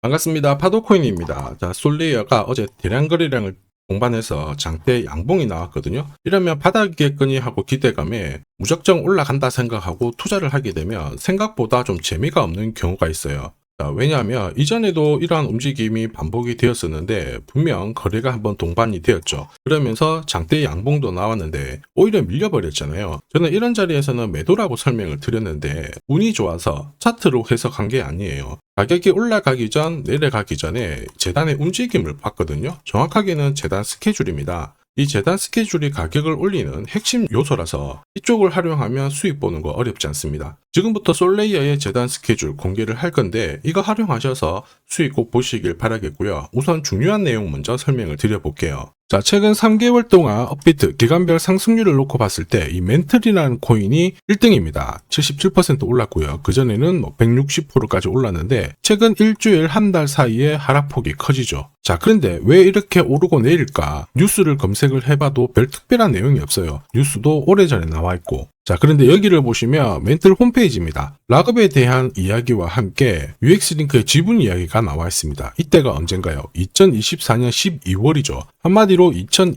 반갑습니다. 파도코인입니다. 자, 솔레이어가 어제 대량 거래량을 동반해서 장대 양봉이 나왔거든요. 이러면 바닥이겠거니 하고 기대감에 무작정 올라간다 생각하고 투자를 하게 되면 생각보다 좀 재미가 없는 경우가 있어요. 자, 왜냐하면 이전에도 이러한 움직임이 반복이 되었었는데 분명 거래가 한번 동반이 되었죠. 그러면서 장대 양봉도 나왔는데 오히려 밀려버렸잖아요. 저는 이런 자리에서는 매도라고 설명을 드렸는데 운이 좋아서 차트로 해석한 게 아니에요. 가격이 올라가기 전, 내려가기 전에 재단의 움직임을 봤거든요. 정확하게는 재단 스케줄입니다. 이 재단 스케줄이 가격을 올리는 핵심 요소라서 이쪽을 활용하면 수익 보는 거 어렵지 않습니다. 지금부터 솔레이어의 재단 스케줄 공개를 할 건데 이거 활용하셔서 수익 꼭 보시길 바라겠고요. 우선 중요한 내용 먼저 설명을 드려볼게요. 자, 최근 3개월 동안 업비트 기간별 상승률을 놓고 봤을 때 이 멘틀이라는 코인이 1등입니다. 77% 올랐고요. 그전에는 160%까지 올랐는데 최근 일주일 한 달 사이에 하락폭이 커지죠. 자, 그런데 왜 이렇게 오르고 내릴까? 뉴스를 검색을 해봐도 별 특별한 내용이 없어요. 뉴스도 오래전에 나와 있고. 자, 그런데 여기를 보시면 멘틀 홈페이지입니다. 락업에 대한 이야기와 함께 UX링크의 지분 이야기가 나와 있습니다. 이때가 언젠가요? 2024년 12월이죠. 한마디로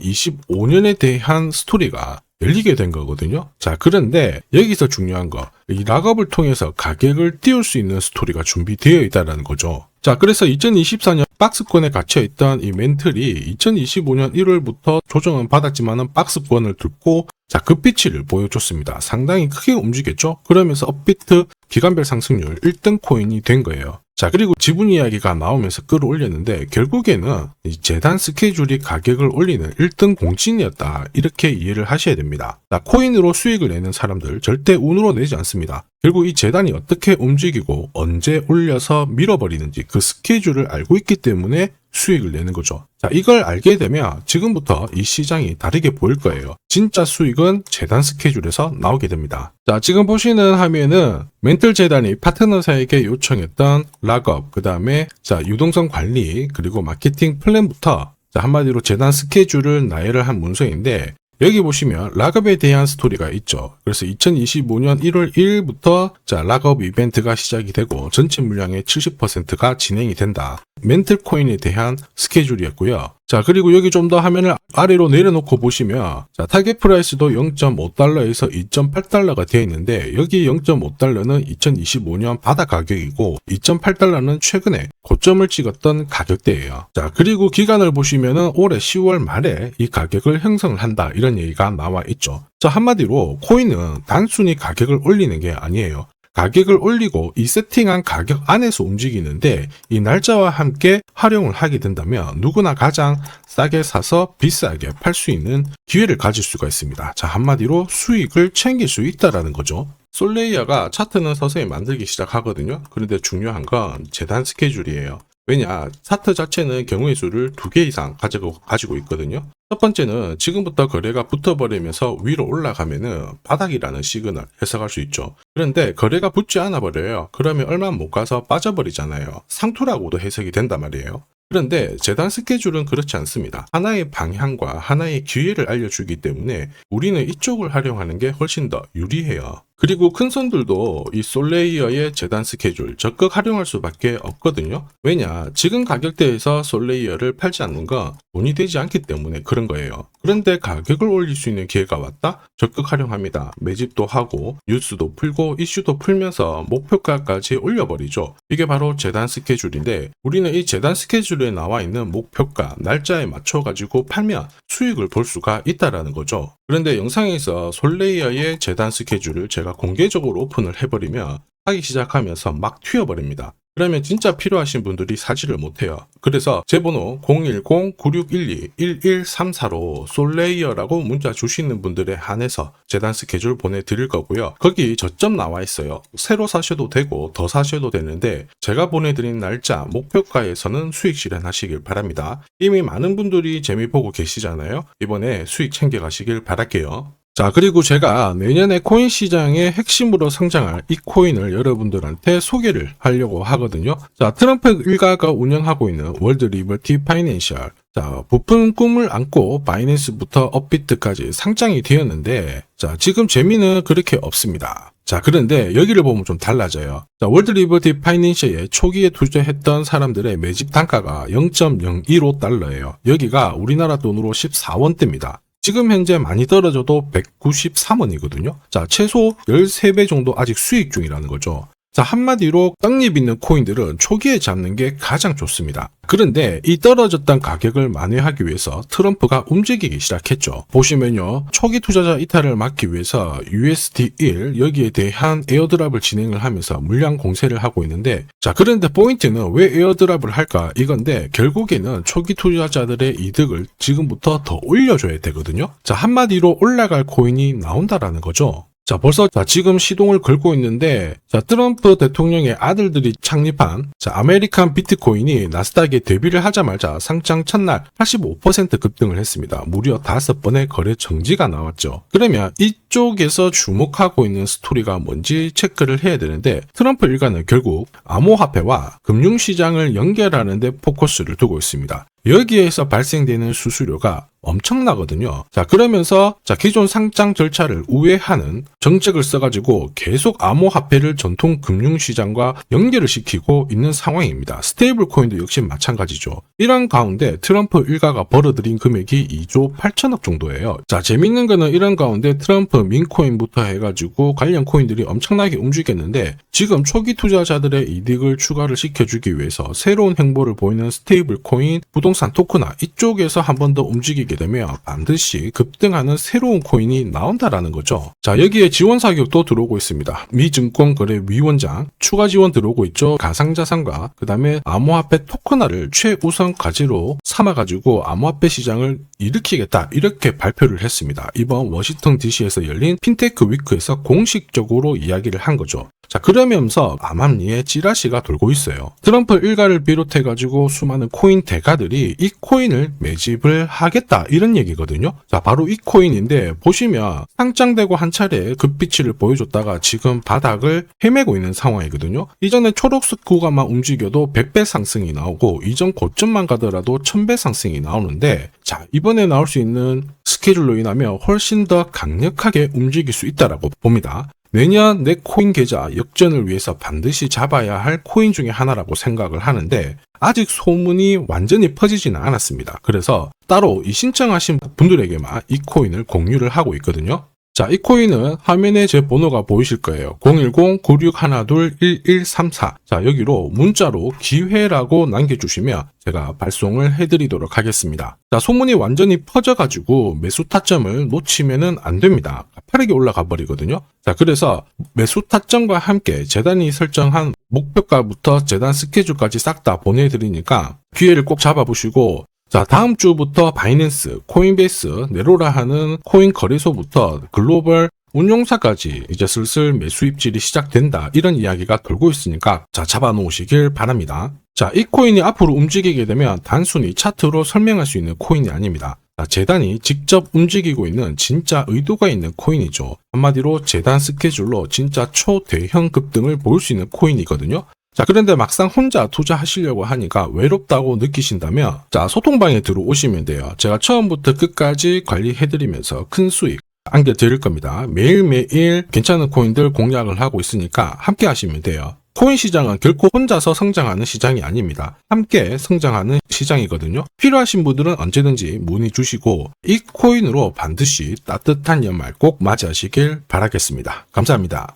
2025년에 대한 스토리가 열리게 된 거거든요. 자, 그런데 여기서 중요한 거, 이 락업을 통해서 가격을 띄울 수 있는 스토리가 준비되어 있다는 거죠. 자, 그래서 2024년 박스권에 갇혀있던 이 멘틀이 2025년 1월부터 조정은 받았지만은 박스권을 뚫고 자, 급비치를 보여줬습니다. 상당히 크게 움직였죠? 그러면서 업비트 기간별 상승률 1등 코인이 된 거예요. 자, 그리고 지분 이야기가 나오면서 끌어올렸는데 결국에는 이 재단 스케줄이 가격을 올리는 1등 공신이었다. 이렇게 이해를 하셔야 됩니다. 자, 코인으로 수익을 내는 사람들 절대 운으로 내지 않습니다. 결국 이 재단이 어떻게 움직이고 언제 올려서 밀어버리는지 그 스케줄을 알고 있기 때문에 수익을 내는 거죠. 자, 이걸 알게 되면 지금부터 이 시장이 다르게 보일 거예요. 진짜 수익은 재단 스케줄에서 나오게 됩니다. 자, 지금 보시는 화면은 멘틀 재단이 파트너사에게 요청했던 락업, 그 다음에 자, 유동성 관리, 그리고 마케팅 플랜부터 자, 한마디로 재단 스케줄을 나열을 한 문서인데 여기 보시면 락업에 대한 스토리가 있죠. 그래서 2025년 1월 1일부터 자, 락업 이벤트가 시작이 되고 전체 물량의 70%가 진행이 된다. 멘틀 코인에 대한 스케줄이었고요. 자, 그리고 여기 좀 더 화면을 아래로 내려놓고 보시면 자, 타겟 프라이스도 0.5달러에서 2.8달러가 되어 있는데 여기 0.5달러는 2025년 바닥 가격이고 2.8달러는 최근에 고점을 찍었던 가격대예요. 자, 그리고 기간을 보시면은 올해 10월 말에 이 가격을 형성을 한다. 이런 얘기가 나와 있죠. 자, 한마디로 코인은 단순히 가격을 올리는 게 아니에요. 가격을 올리고 이 세팅한 가격 안에서 움직이는데 이 날짜와 함께 활용을 하게 된다면 누구나 가장 싸게 사서 비싸게 팔 수 있는 기회를 가질 수가 있습니다. 자, 한마디로 수익을 챙길 수 있다라는 거죠. 솔레이어가 차트는 서서히 만들기 시작하거든요. 그런데 중요한 건 재단 스케줄이에요. 왜냐, 차트 자체는 경우의 수를 2개 이상 가지고 있거든요. 첫 번째는 지금부터 거래가 붙어버리면서 위로 올라가면은 바닥이라는 시그널 해석할 수 있죠. 그런데 거래가 붙지 않아 버려요. 그러면 얼마 못 가서 빠져버리잖아요. 상투라고도 해석이 된단 말이에요. 그런데 재단 스케줄은 그렇지 않습니다. 하나의 방향과 하나의 기회를 알려주기 때문에 우리는 이쪽을 활용하는 게 훨씬 더 유리해요. 그리고 큰 손들도 이 솔레이어의 재단 스케줄 적극 활용할 수밖에 없거든요. 왜냐, 지금 가격대에서 솔레이어를 팔지 않는 건 돈이 되지 않기 때문에 그런 거예요. 그런데 가격을 올릴 수 있는 기회가 왔다? 적극 활용합니다. 매집도 하고 뉴스도 풀고 이슈도 풀면서 목표가까지 올려버리죠. 이게 바로 재단 스케줄인데 우리는 이 재단 스케줄에 나와 있는 목표가 날짜에 맞춰가지고 팔면 수익을 볼 수가 있다라는 거죠. 그런데 영상에서 솔레이어의 재단 스케줄을 제가 공개적으로 오픈을 해버리면 하기 시작하면서 막 튀어버립니다. 그러면 진짜 필요하신 분들이 사지를 못해요. 그래서 제 번호 010-9612-1134로 솔레이어라고 문자 주시는 분들에 한해서 재단 스케줄 보내드릴 거고요. 거기 저점 나와 있어요. 새로 사셔도 되고 더 사셔도 되는데 제가 보내드린 날짜 목표가에서는 수익 실현하시길 바랍니다. 이미 많은 분들이 재미 보고 계시잖아요. 이번에 수익 챙겨가시길 바랄게요. 자, 그리고 제가 내년에 코인 시장의 핵심으로 성장할 이 코인을 여러분들한테 소개를 하려고 하거든요. 자, 트럼프 일가가 운영하고 있는 월드 리버티 파이낸셜. 자, 부푼 꿈을 안고 바이낸스부터 업비트까지 상장이 되었는데 자, 지금 재미는 그렇게 없습니다. 자, 그런데 여기를 보면 좀 달라져요. 자, 월드 리버티 파이낸셜에 초기에 투자했던 사람들의 매집 단가가 0.015달러예요. 여기가 우리나라 돈으로 14원대입니다. 지금 현재 많이 떨어져도 193원이거든요. 자, 최소 13배 정도 아직 수익 중이라는 거죠. 자, 한마디로 떡잎 있는 코인들은 초기에 잡는 게 가장 좋습니다. 그런데 이 떨어졌던 가격을 만회하기 위해서 트럼프가 움직이기 시작했죠. 보시면요, 초기 투자자 이탈을 막기 위해서 USD1 여기에 대한 에어드랍을 진행을 하면서 물량 공세를 하고 있는데, 자, 그런데 포인트는 왜 에어드랍을 할까 이건데, 결국에는 초기 투자자들의 이득을 지금부터 더 올려줘야 되거든요. 자, 한마디로 올라갈 코인이 나온다라는 거죠. 자, 벌써 지금 시동을 걸고 있는데, 자, 트럼프 대통령의 아들들이 창립한 아메리칸 비트코인이 나스닥에 데뷔를 하자마자 상장 첫날 85% 급등을 했습니다. 무려 5번의 거래 정지가 나왔죠. 그러면 이쪽에서 주목하고 있는 스토리가 뭔지 체크를 해야 되는데, 트럼프 일가는 결국 암호화폐와 금융시장을 연결하는 데 포커스를 두고 있습니다. 여기에서 발생되는 수수료가 엄청나거든요. 자, 그러면서 기존 상장 절차를 우회하는 정책을 써가지고 계속 암호화폐를 전통 금융시장과 연결을 시키고 있는 상황입니다. 스테이블 코인도 역시 마찬가지죠. 이런 가운데 트럼프 일가가 벌어들인 금액이 2조 8천억 정도예요. 자, 재밌는 거는 이런 가운데 트럼프 민코인부터 해가지고 관련 코인들이 엄청나게 움직였는데, 지금 초기 투자자들의 이득을 추가를 시켜주기 위해서 새로운 행보를 보이는 스테이블 코인, 부동산 토크나 이쪽에서 한 번 더 움직이게 되면 반드시 급등하는 새로운 코인이 나온다라는 거죠. 자, 여기에 지원 사격도 들어오고 있습니다. 미 증권거래위원장 추가 지원 들어오고 있죠. 가상자산과 그 다음에 암호화폐 토큰화를 최우선 과제로 삼아가지고 암호화폐 시장을 일으키겠다, 이렇게 발표를 했습니다. 이번 워싱턴 DC에서 열린 핀테크 위크에서 공식적으로 이야기를 한 거죠. 자, 그러면서 암암리에 찌라시가 돌고 있어요. 트럼프 일가를 비롯해가지고 수많은 코인 대가들이 이 코인을 매집을 하겠다, 이런 얘기거든요. 자, 바로 이 코인인데, 보시면 상장되고 한 차례 급비치를 보여줬다가 지금 바닥을 헤매고 있는 상황이거든요. 이전에 초록색 구간만 움직여도 100배 상승이 나오고, 이전 고점만 가더라도 1000배 상승이 나오는데, 자, 이번에 나올 수 있는 스케줄로 인하면 훨씬 더 강력하게 움직일 수 있다라고 봅니다. 내년 내 코인 계좌 역전을 위해서 반드시 잡아야 할 코인 중에 하나라고 생각을 하는데, 아직 소문이 완전히 퍼지지는 않았습니다. 그래서 따로 이 신청하신 분들에게만 이 코인을 공유를 하고 있거든요. 자, 이 코인은 화면에 제 번호가 보이실 거예요. 010-9612-1134. 자, 여기로 문자로 기회라고 남겨주시면 제가 발송을 해드리도록 하겠습니다. 자, 소문이 완전히 퍼져가지고 매수 타점을 놓치면은 안 됩니다. 빠르게 올라가 버리거든요. 자, 그래서 매수 타점과 함께 재단이 설정한 목표가부터 재단 스케줄까지 싹 다 보내드리니까 기회를 꼭 잡아보시고, 자, 다음 주부터 바이낸스, 코인베이스, 네로라 하는 코인 거래소부터 글로벌 운용사까지 이제 슬슬 매수 입질이 시작된다, 이런 이야기가 돌고 있으니까 자, 잡아놓으시길 바랍니다. 자, 이 코인이 앞으로 움직이게 되면 단순히 차트로 설명할 수 있는 코인이 아닙니다. 자, 재단이 직접 움직이고 있는 진짜 의도가 있는 코인이죠. 한마디로 재단 스케줄로 진짜 초대형 급등을 보일 수 있는 코인이거든요. 자, 그런데 막상 혼자 투자하시려고 하니까 외롭다고 느끼신다면, 자, 소통방에 들어오시면 돼요. 제가 처음부터 끝까지 관리해드리면서 큰 수익 안겨드릴 겁니다. 매일매일 괜찮은 코인들 공략을 하고 있으니까 함께 하시면 돼요. 코인 시장은 결코 혼자서 성장하는 시장이 아닙니다. 함께 성장하는 시장이거든요. 필요하신 분들은 언제든지 문의 주시고, 이 코인으로 반드시 따뜻한 연말 꼭 맞이하시길 바라겠습니다. 감사합니다.